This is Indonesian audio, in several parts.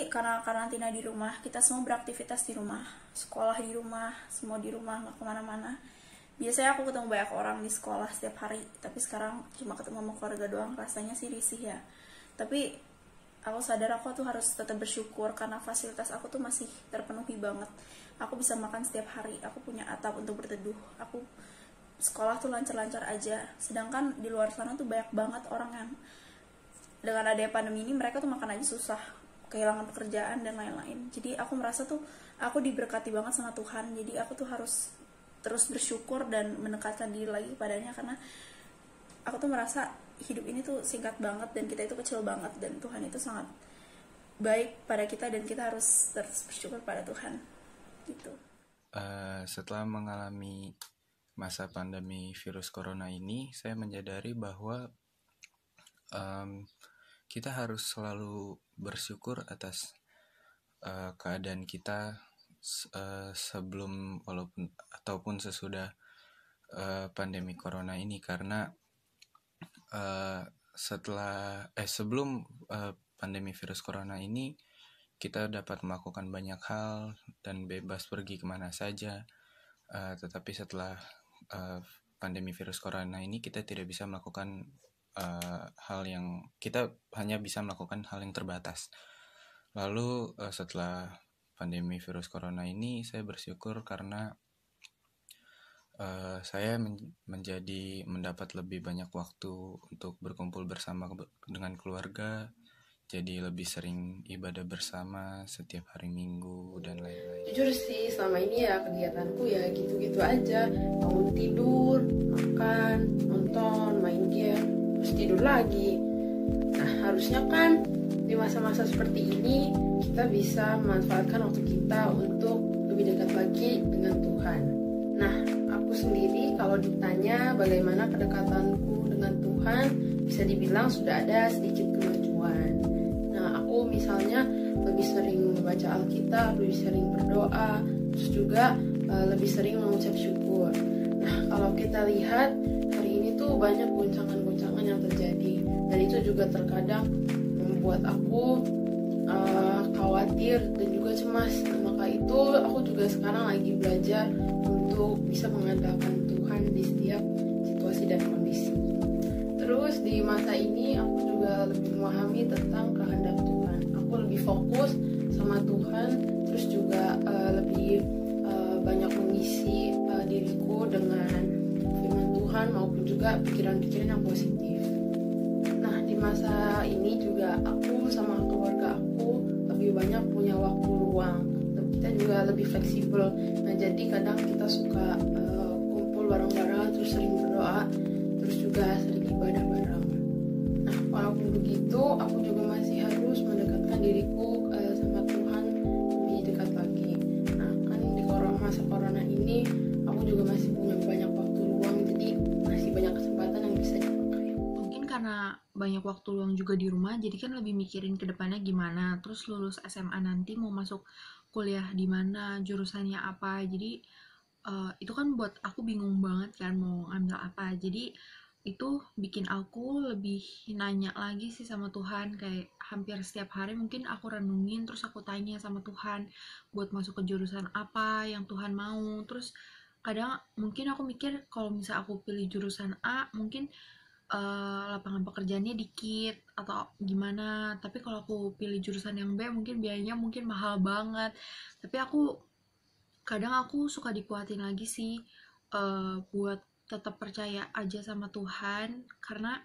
karena karantina di rumah, kita semua beraktivitas di rumah, sekolah di rumah, semua di rumah, nggak kemana-mana. Biasanya aku ketemu banyak orang di sekolah setiap hari, tapi sekarang cuma ketemu sama keluarga doang. Rasanya sih risih ya, tapi aku sadar aku tuh harus tetap bersyukur karena fasilitas aku tuh masih terpenuhi banget. Aku bisa makan setiap hari, aku punya atap untuk berteduh, aku sekolah tuh lancar-lancar aja. Sedangkan di luar sana tuh banyak banget orang yang dengan adanya pandemi ini mereka tuh makan aja susah, kehilangan pekerjaan dan lain-lain. Jadi aku merasa tuh aku diberkati banget sama Tuhan. Jadi aku tuh harus terus bersyukur dan mendekatkan diri lagi padanya, karena aku tuh merasa hidup ini tuh singkat banget dan kita itu kecil banget, dan Tuhan itu sangat baik pada kita dan kita harus terus bersyukur pada Tuhan gitu. Setelah mengalami masa pandemi virus corona ini, saya menyadari bahwa kita harus selalu bersyukur atas keadaan kita sebelum ataupun sesudah pandemi corona ini, karena sebelum pandemi virus corona ini kita dapat melakukan banyak hal dan bebas pergi kemana saja, tetapi setelah pandemi virus corona ini kita tidak bisa melakukan kita hanya bisa melakukan hal yang terbatas. Lalu setelah pandemi virus corona ini, saya bersyukur karena saya mendapat lebih banyak waktu untuk berkumpul bersama dengan keluarga, jadi lebih sering ibadah bersama setiap hari Minggu dan lain-lain. Jujur sih, selama ini ya kegiatanku ya gitu-gitu aja. Bangun tidur, makan, nonton, main game, terus tidur lagi. Nah, harusnya kan di masa-masa seperti ini kita bisa memanfaatkan waktu kita untuk lebih dekat lagi dengan Tuhan. Nah, aku sendiri kalau ditanya bagaimana kedekatanku dengan Tuhan, bisa dibilang sudah ada sedikit kemajuan. Nah, aku misalnya lebih sering membaca Alkitab, lebih sering berdoa, terus juga lebih sering mengucap syukur. Nah, kalau kita lihat hari ini tuh banyak goncangan-goncangan yang terjadi, dan itu juga terkadang membuat aku khawatir dan juga cemas. Nah, maka itu aku juga sekarang lagi belajar untuk bisa mengandalkan Tuhan di setiap situasi dan kondisi. Terus di masa ini aku juga lebih memahami tentang kehendak Tuhan. Aku lebih fokus sama Tuhan, terus juga lebih banyak mengisi diriku dengan firman Tuhan maupun juga pikiran-pikiran yang positif. Nah, di masa ini juga aku sama keluarga aku lebih banyak punya waktu luang. Kita juga lebih fleksibel. Nah, jadi kadang kita suka kumpul bareng-bareng, terus sering berdoa, terus juga sering ibadah bareng. Nah, walaupun begitu, aku juga masih harus mendekatkan diriku sama Tuhan lebih dekat lagi. Nah, kan di masa corona ini, aku juga masih punya banyak waktu luang, jadi masih banyak kesempatan yang bisa dipakai. Mungkin karena banyak waktu luang juga di rumah, jadi kan lebih mikirin ke depannya gimana, terus lulus SMA nanti mau masuk kuliah di mana, jurusannya apa. Jadi itu kan buat aku bingung banget kan mau ngambil apa. Jadi itu bikin aku lebih nanya lagi sih sama Tuhan, kayak hampir setiap hari mungkin aku renungin, terus aku tanya sama Tuhan buat masuk ke jurusan apa yang Tuhan mau. Terus kadang mungkin aku mikir kalau misal aku pilih jurusan A mungkin lapangan pekerjaannya dikit atau gimana, tapi kalau aku pilih jurusan yang B mungkin biayanya mungkin mahal banget. Tapi kadang aku suka dikuatin lagi sih buat tetap percaya aja sama Tuhan, karena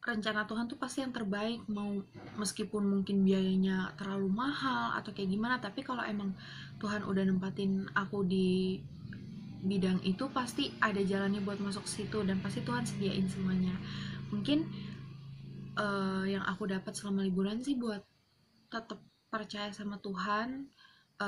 rencana Tuhan tuh pasti yang terbaik, mau meskipun mungkin biayanya terlalu mahal atau kayak gimana, tapi kalau emang Tuhan udah nempatin aku di bidang itu pasti ada jalannya buat masuk situ, dan pasti Tuhan sediain semuanya. Mungkin yang aku dapat selama liburan sih buat tetap percaya sama Tuhan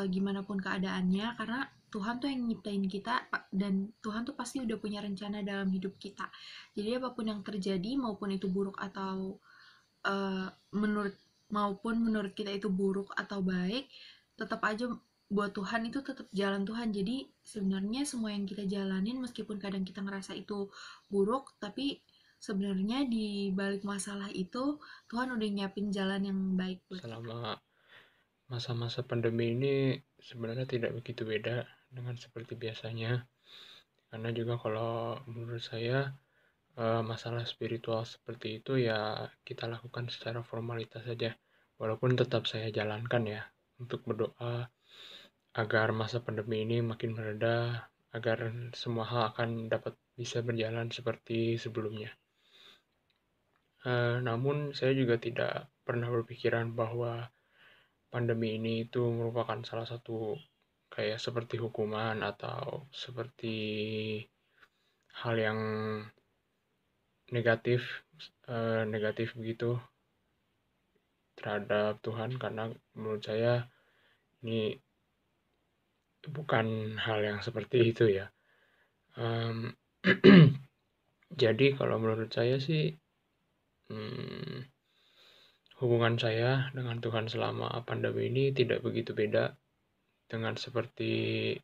gimana pun keadaannya, karena Tuhan tuh yang nyiptain kita dan Tuhan tuh pasti udah punya rencana dalam hidup kita. Jadi apapun yang terjadi, maupun itu buruk atau menurut kita itu buruk atau baik, tetap aja buat Tuhan itu tetap jalan Tuhan. Jadi sebenarnya semua yang kita jalanin, meskipun kadang kita ngerasa itu buruk, tapi sebenarnya di balik masalah itu Tuhan udah nyiapin jalan yang baik buat selama masa-masa pandemi ini sebenarnya tidak begitu beda dengan seperti biasanya. Karena juga kalau menurut saya masalah spiritual seperti itu ya kita lakukan secara formalitas saja. Walaupun tetap saya jalankan ya untuk berdoa agar masa pandemi ini makin mereda, agar semua hal akan dapat bisa berjalan seperti sebelumnya. Namun saya juga tidak pernah berpikiran bahwa pandemi ini itu merupakan salah satu kayak seperti hukuman atau seperti hal yang negatif negatif begitu terhadap Tuhan, karena menurut saya ini bukan hal yang seperti itu ya. Jadi kalau menurut saya sih hubungan saya dengan Tuhan selama pandemi ini tidak begitu beda dengan seperti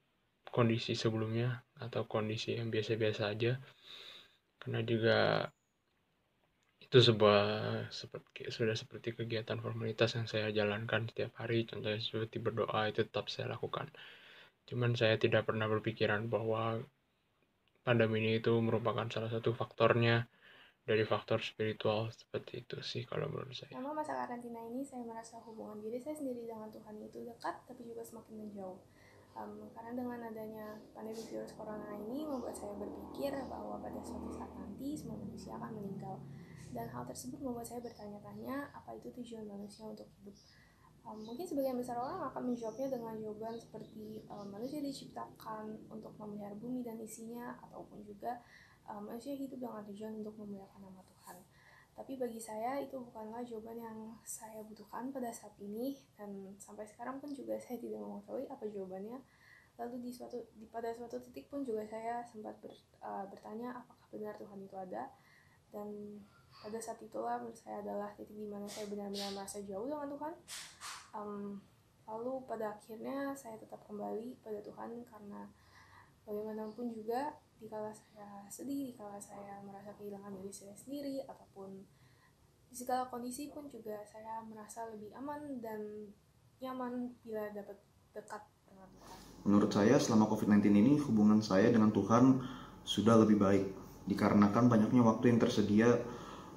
kondisi sebelumnya atau kondisi yang biasa-biasa aja, karena juga itu sudah seperti kegiatan formalitas yang saya jalankan setiap hari. Contohnya seperti berdoa itu tetap saya lakukan. Cuman saya tidak pernah berpikiran bahwa pandemi ini itu merupakan salah satu faktornya dari faktor spiritual, seperti itu sih kalau menurut saya. Selama masa karantina ini saya merasa hubungan diri saya sendiri dengan Tuhan itu dekat tapi juga semakin menjauh. Karena dengan adanya pandemi virus corona ini membuat saya berpikir bahwa pada suatu saat nanti semua manusia akan meninggal. Dan hal tersebut membuat saya bertanya-tanya apa itu tujuan manusia untuk hidup. Mungkin sebagian besar orang akan menjawabnya dengan jawaban seperti manusia diciptakan untuk memelihara bumi dan isinya, ataupun juga manusia hidup dengan tujuan untuk memuliakan nama Tuhan. Tapi bagi saya itu bukanlah jawaban yang saya butuhkan pada saat ini, dan sampai sekarang pun juga saya tidak mengetahui apa jawabannya. Lalu pada suatu titik pun juga saya sempat bertanya apakah benar Tuhan itu ada, dan pada saat itulah menurut saya adalah titik di mana saya benar-benar merasa jauh dengan Tuhan. Lalu pada akhirnya saya tetap kembali pada Tuhan, karena bagaimanapun juga dikala saya sedih, dikala saya merasa kehilangan diri saya sendiri, ataupun di segala kondisi pun juga saya merasa lebih aman dan nyaman bila dapat dekat dengan Tuhan. Menurut saya selama COVID-19 ini hubungan saya dengan Tuhan sudah lebih baik, dikarenakan banyaknya waktu yang tersedia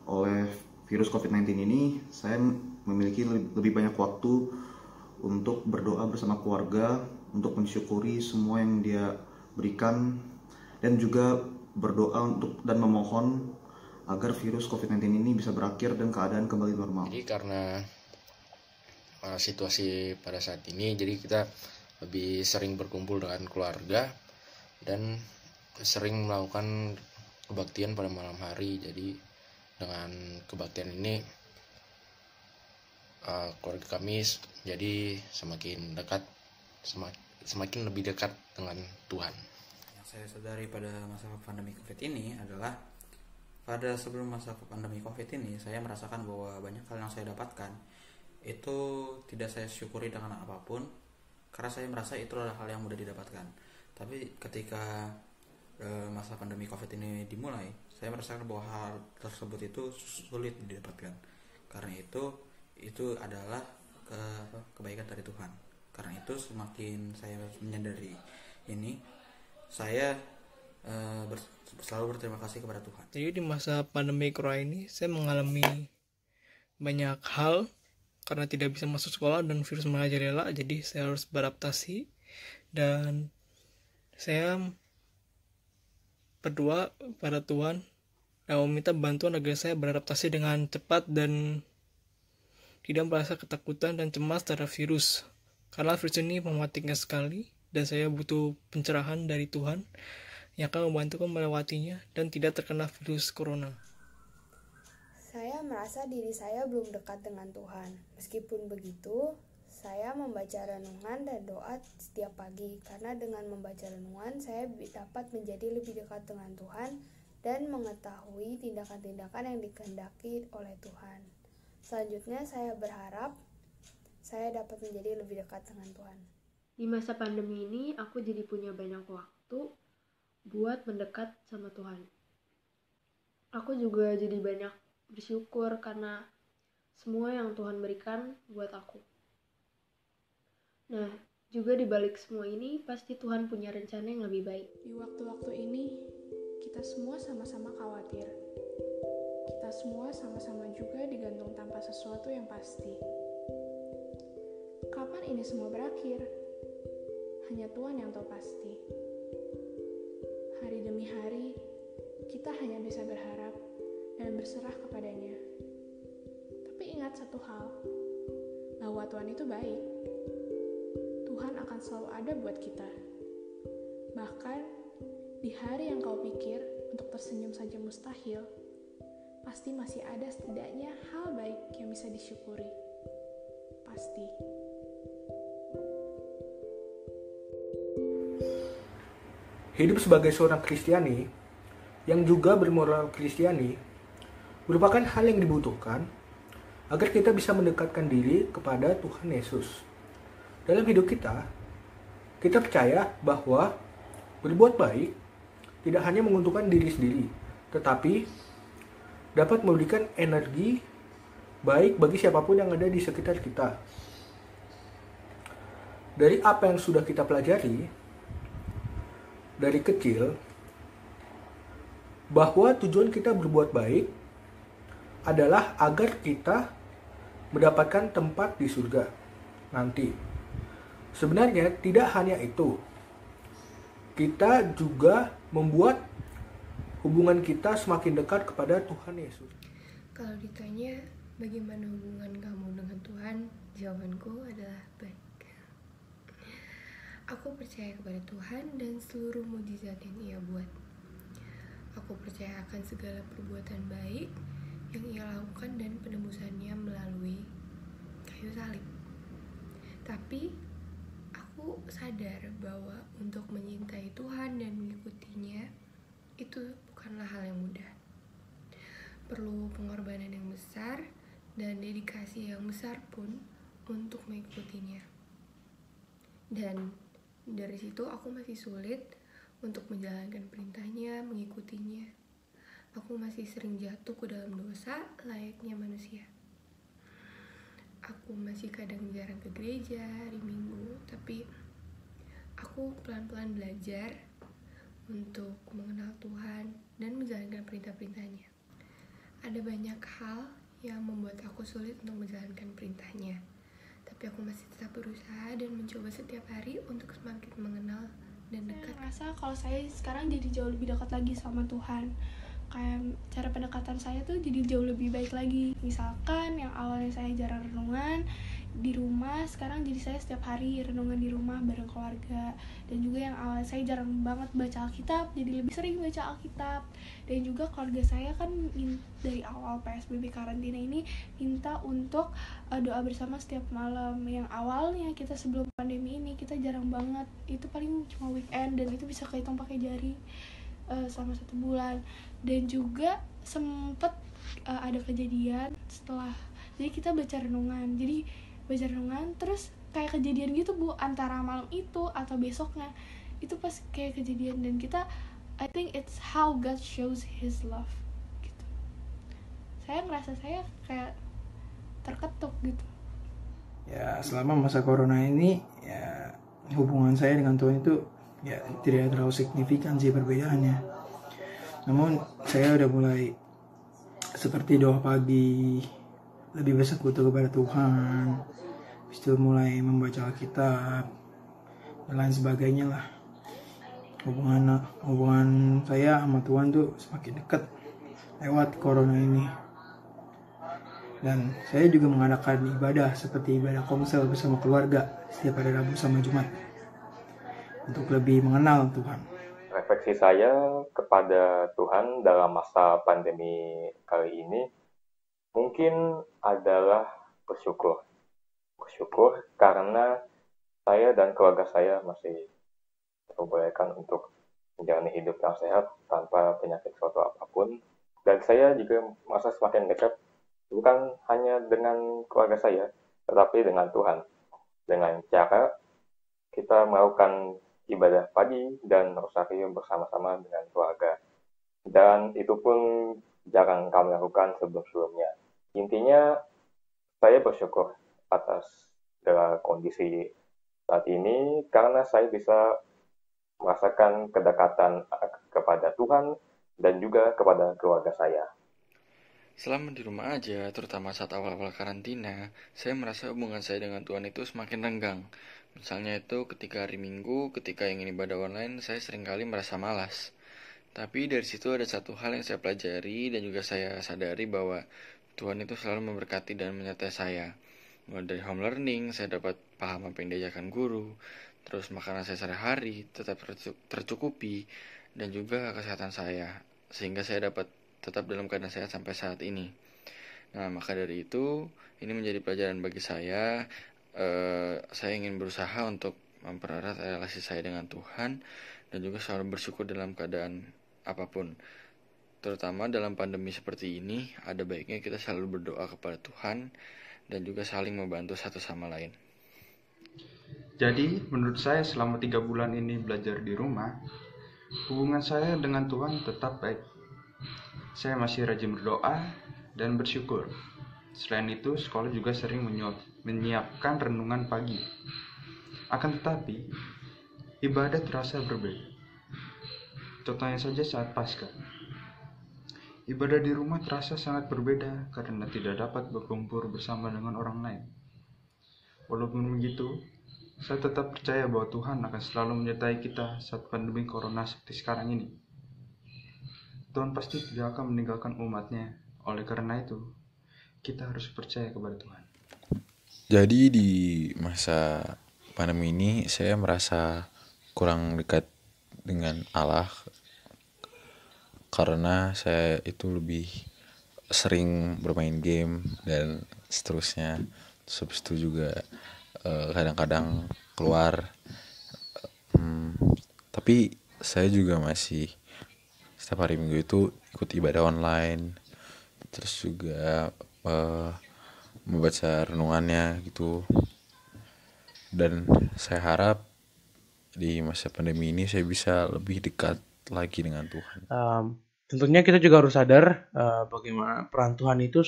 oleh virus COVID-19 ini. Saya memiliki lebih banyak waktu untuk berdoa bersama keluarga, untuk mensyukuri semua yang Dia berikan, dan juga berdoa dan memohon agar virus COVID-19 ini bisa berakhir dan keadaan kembali normal. Jadi karena situasi pada saat ini, jadi kita lebih sering berkumpul dengan keluarga dan sering melakukan kebaktian pada malam hari. Jadi dengan kebaktian ini keluarga kami jadi semakin dekat, semakin lebih dekat dengan Tuhan. Yang saya sadari pada masa pandemi COVID ini adalah pada sebelum masa pandemi COVID ini saya merasakan bahwa banyak hal yang saya dapatkan itu tidak saya syukuri dengan apapun, karena saya merasa itu adalah hal yang mudah didapatkan. Tapi ketika masa pandemi COVID ini dimulai, saya merasakan bahwa hal tersebut itu sulit didapatkan. Karena itu adalah kebaikan dari Tuhan. Karena itu semakin saya menyadari ini, saya selalu berterima kasih kepada Tuhan. Jadi di masa pandemi corona ini saya mengalami banyak hal karena tidak bisa masuk sekolah dan virus merajalela, jadi saya harus beradaptasi, dan saya berdoa pada Tuhan dan meminta bantuan agar saya beradaptasi dengan cepat dan tidak merasa ketakutan dan cemas terhadap virus, karena virus ini mematikan sekali dan saya butuh pencerahan dari Tuhan yang akan membantuku melewatinya dan tidak terkena virus corona. Saya merasa diri saya belum dekat dengan Tuhan. Meskipun begitu, saya membaca renungan dan doa setiap pagi, karena dengan membaca renungan saya dapat menjadi lebih dekat dengan Tuhan dan mengetahui tindakan-tindakan yang dikehendaki oleh Tuhan. Selanjutnya saya berharap saya dapat menjadi lebih dekat dengan Tuhan. Di masa pandemi ini aku jadi punya banyak waktu buat mendekat sama Tuhan. Aku juga jadi banyak bersyukur karena semua yang Tuhan berikan buat aku. Nah, juga di balik semua ini pasti Tuhan punya rencana yang lebih baik. Di waktu-waktu ini, kita semua sama-sama khawatir. Kita semua sama-sama juga digantung tanpa sesuatu yang pasti. Kapan ini semua berakhir? Hanya Tuhan yang tahu pasti. Hari demi hari, kita hanya bisa berharap dan berserah kepadanya. Tapi ingat satu hal, bahwa Tuhan itu baik. Tuhan akan selalu ada buat kita. Bahkan, di hari yang kau pikir untuk tersenyum saja mustahil, pasti masih ada setidaknya hal baik yang bisa disyukuri. Pasti. Hidup sebagai seorang Kristiani yang juga bermoral Kristiani merupakan hal yang dibutuhkan agar kita bisa mendekatkan diri kepada Tuhan Yesus. Dalam hidup kita percaya bahwa berbuat baik tidak hanya menguntungkan diri sendiri, tetapi dapat memberikan energi baik bagi siapapun yang ada di sekitar kita. Dari apa yang sudah kita pelajari dari kecil, bahwa tujuan kita berbuat baik adalah agar kita mendapatkan tempat di surga nanti. Sebenarnya tidak hanya itu, kita juga membuat hubungan kita semakin dekat kepada Tuhan Yesus. Kalau ditanya bagaimana hubungan kamu dengan Tuhan, jawabanku adalah baik. Aku percaya kepada Tuhan dan seluruh mujizat yang Ia buat. Aku percaya akan segala perbuatan baik yang Ia lakukan dan penebusannya melalui kayu salib. Tapi aku sadar bahwa untuk mencintai Tuhan dan mengikutinya itu bukanlah hal yang mudah. Perlu pengorbanan yang besar dan dedikasi yang besar pun untuk mengikutinya. Dan dari situ aku masih sulit untuk menjalankan perintahnya, mengikutinya. Aku masih sering jatuh ke dalam dosa layaknya manusia. Aku masih kadang jarang ke gereja hari Minggu, tapi aku pelan-pelan belajar untuk mengenal Tuhan dan menjalankan perintah-perintahnya. Ada banyak hal yang membuat aku sulit untuk menjalankan perintahnya, tapi aku masih tetap berusaha dan mencoba setiap hari untuk semakin mengenal dan dekat. Saya rasa kalau saya sekarang jadi jauh lebih dekat lagi sama Tuhan. Kayak cara pendekatan saya tuh jadi jauh lebih baik lagi. Misalkan yang awalnya saya jarang renungan di rumah, sekarang jadi saya setiap hari renungan di rumah bareng keluarga. Dan juga yang awalnya saya jarang banget baca Alkitab, jadi lebih sering baca Alkitab. Dan juga keluarga saya kan dari awal PSBB karantina ini minta untuk doa bersama setiap malam. Yang awalnya kita sebelum pandemi ini kita jarang banget, itu paling cuma weekend dan itu bisa kehitung pakai jari selama 1 bulan. Dan juga sempet ada kejadian setelah, jadi kita baca renungan, terus kayak kejadian gitu Bu, antara malam itu atau besoknya itu pas kayak kejadian, dan kita I think it's how God shows His love gitu. Saya ngerasa saya kayak terketuk gitu. Ya, selama masa corona ini ya hubungan saya dengan Tuhan itu ya tidak terlalu signifikan sih perbedaannya. Namun saya udah mulai seperti doa pagi, lebih bersekutu kepada Tuhan, habis itu mulai membaca Alkitab dan lain sebagainya lah. Hubungan saya sama Tuhan tuh semakin dekat lewat corona ini. Dan saya juga mengadakan ibadah seperti ibadah komsel bersama keluarga setiap hari Rabu sama Jumat untuk lebih mengenal Tuhan. Refleksi saya kepada Tuhan dalam masa pandemi kali ini mungkin adalah bersyukur. Bersyukur karena saya dan keluarga saya masih diperbolehkan untuk menjalani hidup yang sehat tanpa penyakit suatu apapun. Dan saya juga merasa semakin dekat bukan hanya dengan keluarga saya, tetapi dengan Tuhan. Dengan cara kita melakukan ibadah pagi dan rosarium bersama-sama dengan keluarga. Dan itu pun jarang kami lakukan sebelum-sebelumnya. Intinya, saya bersyukur atas segala kondisi Saat ini karena saya bisa merasakan kedekatan kepada Tuhan dan juga kepada keluarga saya. Selama di rumah aja, terutama saat awal-awal karantina, saya merasa hubungan saya dengan Tuhan itu semakin renggang. Misalnya itu ketika hari Minggu, ketika ingin ibadah online, saya seringkali merasa malas. Tapi dari situ ada satu hal yang saya pelajari dan juga saya sadari bahwa Tuhan itu selalu memberkati dan menyertai saya. Mulai dari home learning, saya dapat paham apa yang diajarkan guru, terus makanan saya sehari-hari tetap tercukupi, dan juga kesehatan saya, sehingga saya dapat tetap dalam keadaan sehat sampai saat ini. Nah, maka dari itu, ini menjadi pelajaran bagi saya. Saya ingin berusaha untuk mempererat relasi saya dengan Tuhan, dan juga selalu bersyukur dalam keadaan apapun. Terutama dalam pandemi seperti ini, ada baiknya kita selalu berdoa kepada Tuhan, dan juga saling membantu satu sama lain. Jadi, menurut saya selama 3 bulan ini belajar di rumah, hubungan saya dengan Tuhan tetap baik. Saya masih rajin berdoa dan bersyukur. Selain itu, sekolah juga sering menyiapkan renungan pagi. Akan tetapi, ibadah terasa berbeda. Contohnya saja saat Paskah. Ibadah di rumah terasa sangat berbeda karena tidak dapat berkumpul bersama dengan orang lain. Walaupun begitu, saya tetap percaya bahwa Tuhan akan selalu menyertai kita saat pandemi corona seperti sekarang ini. Tuhan pasti tidak akan meninggalkan umatnya. Oleh karena itu, kita harus percaya kepada Tuhan. Jadi di masa pandemi ini saya merasa kurang dekat dengan Allah karena saya itu lebih sering bermain game dan seterusnya. Terus habis itu juga kadang-kadang keluar, tapi saya juga masih setiap hari Minggu itu ikut ibadah online, terus juga membaca renungannya gitu. Dan saya harap di masa pandemi ini saya bisa lebih dekat lagi dengan Tuhan. Tentunya kita juga harus sadar bagaimana peran Tuhan itu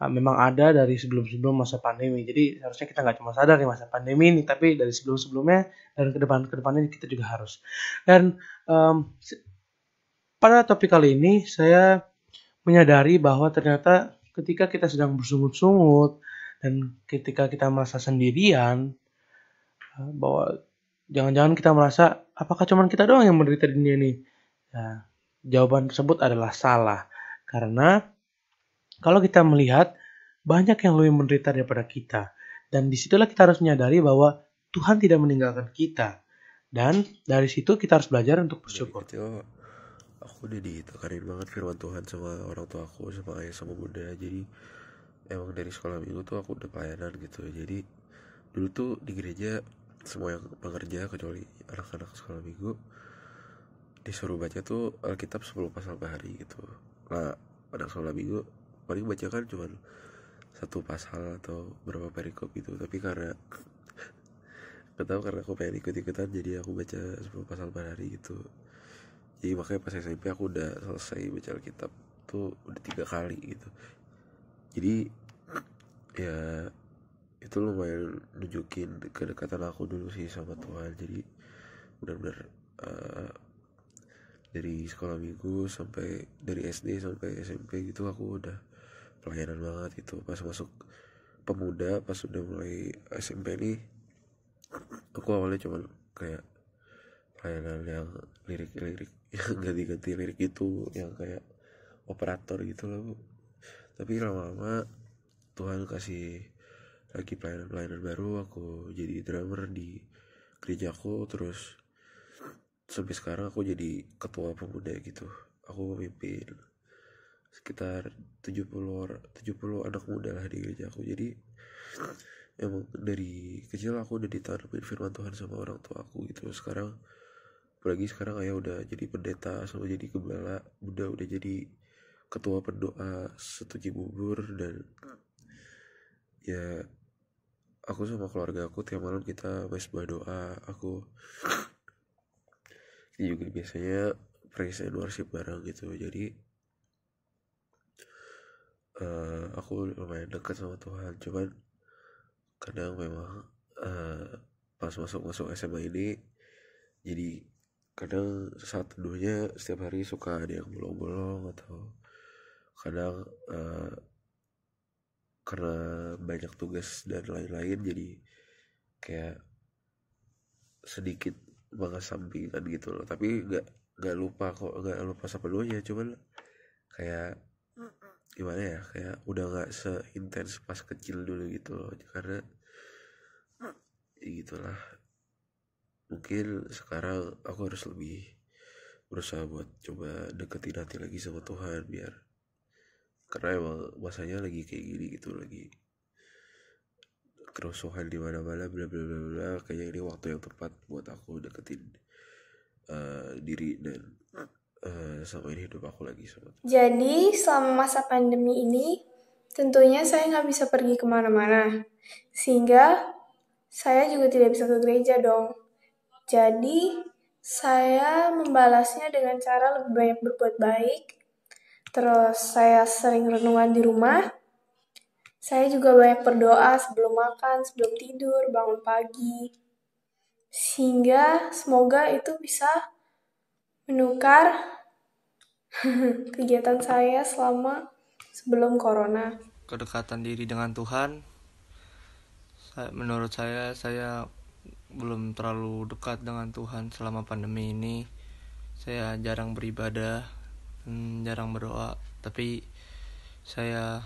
memang ada dari sebelum masa pandemi. Jadi harusnya kita nggak cuma sadar di masa pandemi ini, tapi dari sebelumnya dan kedepannya kita juga harus. Dan pada topik kali ini saya menyadari bahwa ternyata ketika kita sedang bersungut-sungut dan ketika kita merasa sendirian, bahwa jangan-jangan kita merasa apakah cuma kita doang yang menderita di dunia ini? Nah, jawaban tersebut adalah salah. Karena kalau kita melihat banyak yang lebih menderita daripada kita. Dan disitulah kita harus menyadari bahwa Tuhan tidak meninggalkan kita. Dan dari situ kita harus belajar untuk bersyukur. Itu aku udah ditekanin banget firman Tuhan sama orang tua aku, sama ayah, sama bunda. Jadi emang dari sekolah minggu tuh aku udah pelayanan gitu. Jadi dulu tuh di gereja semua yang pengerja kecuali anak-anak sekolah minggu disuruh baca tuh Alkitab 10 pasal per hari gitu. Nah, anak sekolah minggu paling baca kan cuma 1 pasal atau berapa perikop gitu. Tapi karena gak tahu, karena aku pengen ikut-ikutan jadi aku baca 10 pasal per hari gitu. Jadi makanya pas SMP aku udah selesai baca Alkitab tuh udah 3 kali gitu. Jadi ya itu lumayan nunjukin kedekatan aku dulu sih sama Tuhan. Jadi benar-benar dari sekolah minggu sampai dari SD sampai SMP gitu aku udah pelayanan banget gitu. Pas masuk pemuda, pas udah mulai SMP nih, aku awalnya cuma kayak pelayanan yang lirik-lirik yang ganti-ganti lirik itu, yang kayak operator gitu loh Bu. Tapi lama-lama Tuhan kasih lagi pelayanan baru, aku jadi drummer di gerejaku, terus sampai sekarang aku jadi ketua pemuda gitu. Aku memimpin sekitar 70 anak muda lah di gerejaku. Jadi emang dari kecil aku udah ditanamin firman Tuhan sama orang tua aku gitu. Sekarang apalagi sekarang ayah udah jadi pendeta sama jadi gembala, bunda udah jadi ketua pendoa Setu Cibubur. Dan ya aku sama keluarga aku tiap malam kita mesbah doa. Aku juga biasanya praise and worship bareng gitu. Jadi aku lumayan dekat sama Tuhan. Cuman kadang memang pas masuk SMA ini jadi kadang saat teduhnya setiap hari suka ada yang bolong-bolong, atau kadang karena banyak tugas dan lain-lain jadi kayak sedikit mengesampingkan gitu loh. Tapi nggak lupa sepenuhnya, cuman kayak gimana ya, kayak udah nggak seintens pas kecil dulu gitu loh, karena ya gitulah. Mungkin sekarang aku harus lebih berusaha buat coba deketin hati lagi sama Tuhan, karena emang masanya lagi kayak gini gitu, lagi kerusuhan di mana-mana bla bla bla bla. Kayaknya ini waktu yang tepat buat aku deketin diri dan samain hidup aku lagi sama Tuhan. Jadi selama masa pandemi ini tentunya saya nggak bisa pergi kemana-mana, sehingga saya juga tidak bisa ke gereja dong. Jadi saya membalasnya dengan cara lebih banyak berbuat baik. Terus saya sering renungan di rumah. Saya juga banyak berdoa sebelum makan, sebelum tidur, bangun pagi. Sehingga semoga itu bisa menukar kegiatan saya sebelum corona. Kedekatan diri dengan Tuhan, menurut saya belum terlalu dekat dengan Tuhan selama pandemi ini. Saya jarang beribadah, jarang berdoa, tapi saya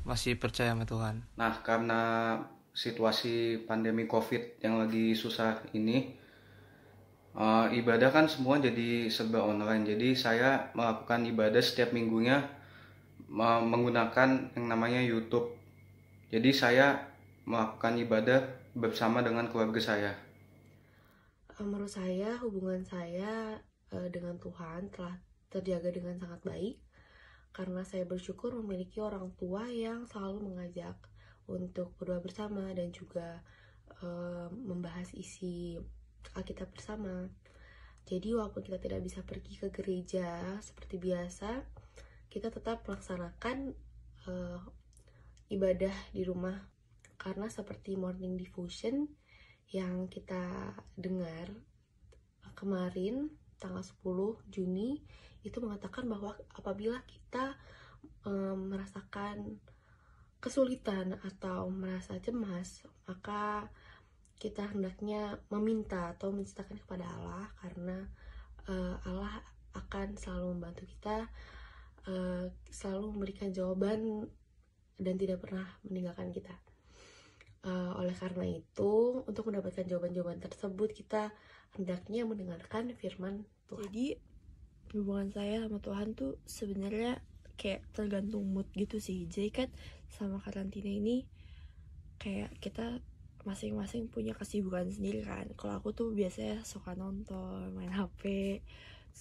masih percaya sama Tuhan. Nah, karena situasi pandemi COVID yang lagi susah ini, ibadah kan semua jadi serba online. Jadi saya melakukan ibadah setiap minggunya menggunakan yang namanya YouTube. Jadi saya melakukan ibadah bersama dengan keluarga saya. Menurut saya hubungan saya dengan Tuhan telah terjaga dengan sangat baik, karena saya bersyukur memiliki orang tua yang selalu mengajak untuk berdoa bersama dan juga membahas isi Alkitab bersama. Jadi walaupun kita tidak bisa pergi ke gereja seperti biasa, kita tetap melaksanakan ibadah di rumah, karena seperti morning devotion yang kita dengar kemarin tanggal 10 Juni itu mengatakan bahwa apabila kita merasakan kesulitan atau merasa cemas, maka kita hendaknya meminta atau menceritakan kepada Allah, karena Allah akan selalu membantu kita, selalu memberikan jawaban dan tidak pernah meninggalkan kita. Oleh karena itu, untuk mendapatkan jawaban-jawaban tersebut, kita hendaknya mendengarkan firman Tuhan. Jadi hubungan saya sama Tuhan tuh sebenarnya kayak tergantung mood gitu sih. Jadi kan sama karantina ini kayak kita masing-masing punya kesibukan sendiri kan. Kalau aku tuh biasanya suka nonton, main HP,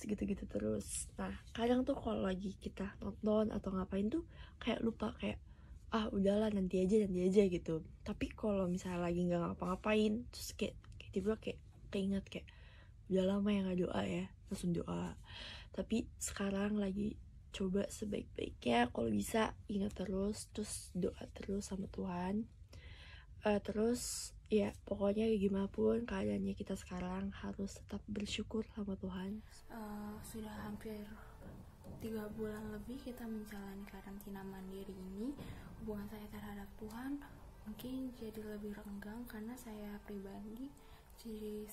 gitu-gitu terus. Nah kadang tuh kalau lagi kita nonton atau ngapain tuh kayak lupa, kayak udahlah nanti aja gitu. Tapi kalau misalnya lagi nggak ngapa-ngapain, terus kayak tiba-tiba kayak keinget kayak udah lama ya nggak doa ya, langsung doa. Tapi sekarang lagi coba sebaik-baiknya kalau bisa ingat terus doa terus sama Tuhan. Terus ya pokoknya gimana pun keadaannya, kita sekarang harus tetap bersyukur sama Tuhan. Sudah hampir 3 bulan lebih kita menjalani karantina mandiri ini. Hubungan saya terhadap Tuhan mungkin jadi lebih renggang karena saya pribadi jadi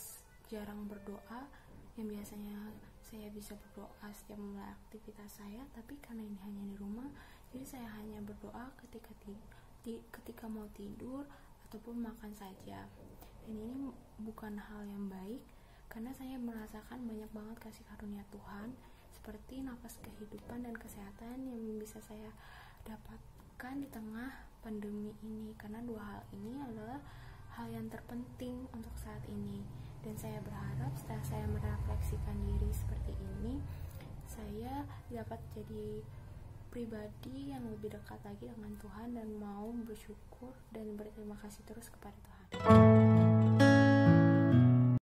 jarang berdoa. Yang biasanya saya bisa berdoa setiap mulai aktivitas saya, tapi karena ini hanya di rumah, jadi saya hanya berdoa ketika mau tidur ataupun makan saja. Dan ini bukan hal yang baik, karena saya merasakan banyak banget kasih karunia Tuhan, seperti nafas kehidupan dan kesehatan yang bisa saya dapatkan di tengah pandemi ini. Karena 2 hal ini adalah hal yang terpenting untuk saat ini. Dan saya berharap setelah saya merefleksikan diri seperti ini, saya dapat jadi pribadi yang lebih dekat lagi dengan Tuhan dan mau bersyukur dan berterima kasih terus kepada Tuhan.